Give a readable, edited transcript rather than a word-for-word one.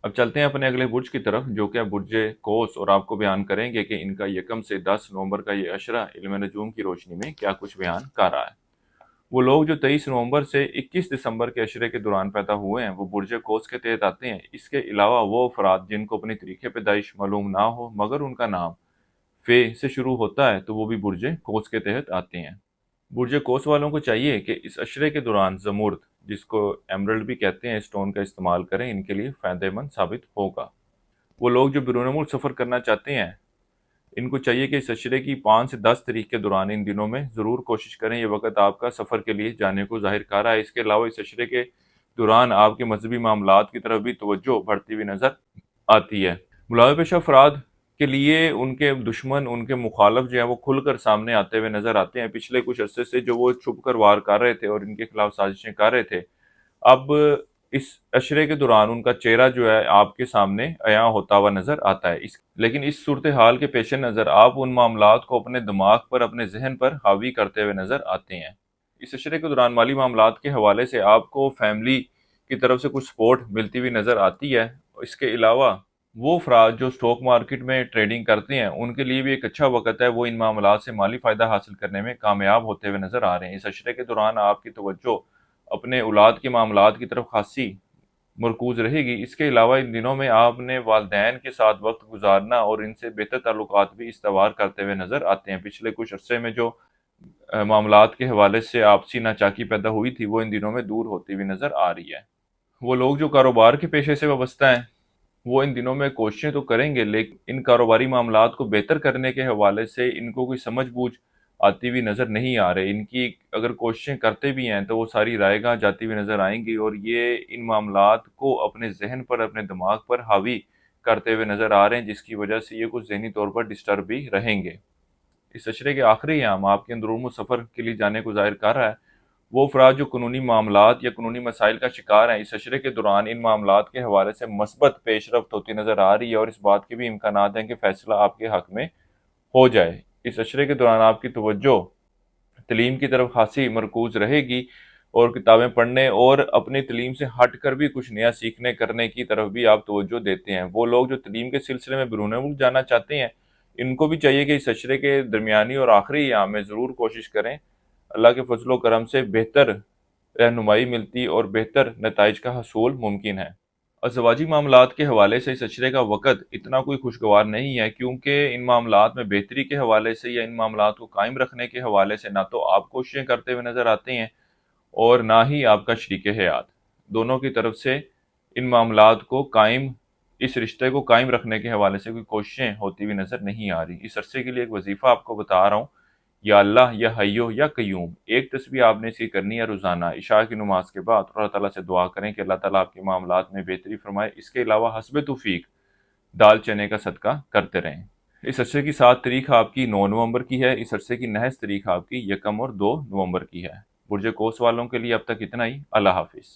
اب چلتے ہیں اپنے اگلے برج کی طرف، جو کہ برج قوس، اور آپ کو بیان کریں گے کہ ان کا 1 سے 10 نومبر کا یہ عشرہ علم نجوم کی روشنی میں کیا کچھ بیان کر رہا ہے۔ وہ لوگ جو 23 نومبر سے 21 دسمبر کے عشرے کے دوران پیدا ہوئے ہیں وہ برج قوس کے تحت آتے ہیں۔ اس کے علاوہ وہ افراد جن کو اپنی تاریخ پیدائش معلوم نہ ہو مگر ان کا نام فے سے شروع ہوتا ہے تو وہ بھی برج قوس کے تحت آتے ہیں۔ برج قوس والوں کو چاہیے کہ اس عشرے کے دوران زمرد، جس کو ایمرلڈ بھی کہتے ہیں، اسٹون کا استعمال کریں، ان کے لیے فائدہ مند ثابت ہوگا۔ وہ لوگ جو بیرون ملک سفر کرنا چاہتے ہیں ان کو چاہیے کہ اس عشرے کی 5 سے 10 تاریخ کے دوران ان دنوں میں ضرور کوشش کریں، یہ وقت آپ کا سفر کے لیے جانے کو ظاہر کر رہا ہے۔ اس کے علاوہ اس عشرے کے دوران آپ کے مذہبی معاملات کی طرف بھی توجہ بڑھتی ہوئی نظر آتی ہے۔ ملوث پیشہ افراد کے لیے ان کے دشمن، ان کے مخالف جو ہیں وہ کھل کر سامنے آتے ہوئے نظر آتے ہیں۔ پچھلے کچھ عرصے سے جو وہ چھپ کر وار کر رہے تھے اور ان کے خلاف سازشیں کر رہے تھے، اب اس عشرے کے دوران ان کا چہرہ جو ہے آپ کے سامنے عیاں ہوتا ہوا نظر آتا ہے۔ لیکن اس صورتحال کے پیش نظر آپ ان معاملات کو اپنے دماغ پر، اپنے ذہن پر حاوی کرتے ہوئے نظر آتے ہیں۔ اس عشرے کے دوران مالی معاملات کے حوالے سے آپ کو فیملی کی طرف سے کچھ سپورٹ ملتی ہوئی نظر آتی ہے۔ اس کے علاوہ وہ افراد جو سٹاک مارکیٹ میں ٹریڈنگ کرتے ہیں ان کے لیے بھی ایک اچھا وقت ہے، وہ ان معاملات سے مالی فائدہ حاصل کرنے میں کامیاب ہوتے ہوئے نظر آ رہے ہیں۔ اس عشرے کے دوران آپ کی توجہ اپنے اولاد کے معاملات کی طرف خاصی مرکوز رہے گی۔ اس کے علاوہ ان دنوں میں آپ نے والدین کے ساتھ وقت گزارنا اور ان سے بہتر تعلقات بھی استوار کرتے ہوئے نظر آتے ہیں۔ پچھلے کچھ عرصے میں جو معاملات کے حوالے سے آپسی ناچاکی پیدا ہوئی تھی وہ ان دنوں میں دور ہوتی ہوئی نظر آ رہی ہے۔ وہ لوگ جو کاروبار کے پیشے سے وابستہ ہیں وہ ان دنوں میں کوششیں تو کریں گے، لیکن ان کاروباری معاملات کو بہتر کرنے کے حوالے سے ان کو کوئی سمجھ بوجھ آتی ہوئی نظر نہیں آ رہے۔ ان کی اگر کوششیں کرتے بھی ہیں تو وہ ساری رائے گاہ جاتی ہوئی نظر آئیں گی، اور یہ ان معاملات کو اپنے ذہن پر، اپنے دماغ پر حاوی کرتے ہوئے نظر آ رہے ہیں، جس کی وجہ سے یہ کچھ ذہنی طور پر ڈسٹرب بھی رہیں گے۔ اس عشرے کے آخری ایام آپ کے اندرون سفر کے لیے جانے کو ظاہر کر رہا ہے۔ وہ افراد جو قانونی معاملات یا قانونی مسائل کا شکار ہیں، اس عشرے کے دوران ان معاملات کے حوالے سے مثبت پیش رفت ہوتی نظر آ رہی ہے، اور اس بات کے بھی امکانات ہیں کہ فیصلہ آپ کے حق میں ہو جائے۔ اس عشرے کے دوران آپ کی توجہ تعلیم کی طرف خاصی مرکوز رہے گی، اور کتابیں پڑھنے اور اپنی تعلیم سے ہٹ کر بھی کچھ نیا سیکھنے کرنے کی طرف بھی آپ توجہ دیتے ہیں۔ وہ لوگ جو تعلیم کے سلسلے میں بیرون ملک جانا چاہتے ہیں ان کو بھی چاہیے کہ اس عشرے کے درمیانی اور آخری ایام میں ضرور کوشش کریں۔ اللہ کے فضل و کرم سے بہتر رہنمائی ملتی اور بہتر نتائج کا حصول ممکن ہے۔ ازدواجی معاملات کے حوالے سے اس عشرے کا وقت اتنا کوئی خوشگوار نہیں ہے، کیونکہ ان معاملات میں بہتری کے حوالے سے یا ان معاملات کو قائم رکھنے کے حوالے سے نہ تو آپ کوششیں کرتے ہوئے نظر آتے ہیں اور نہ ہی آپ کا شریک حیات۔ دونوں کی طرف سے ان معاملات کو قائم، اس رشتے کو قائم رکھنے کے حوالے سے کوئی کوششیں ہوتی ہوئی نظر نہیں آ رہی۔ اس عرصے کے لیے ایک وظیفہ آپ کو بتا رہا ہوں، یا اللہ یا حیو یا قیوم، ایک تسبیح آپ نے اسی کرنی ہے روزانہ عشاء کی نماز کے بعد، اور اللہ تعالیٰ سے دعا کریں کہ اللہ تعالیٰ آپ کے معاملات میں بہتری فرمائے۔ اس کے علاوہ حسب توفیق دال چنے کا صدقہ کرتے رہیں۔ اس عرصے کی 7 تاریخ آپ کی 9 نومبر کی ہے۔ اس عرصے کی نحس تاریخ آپ کی 1 اور 2 نومبر کی ہے۔ برج قوس والوں کے لیے اب تک اتنا ہی۔ اللہ حافظ۔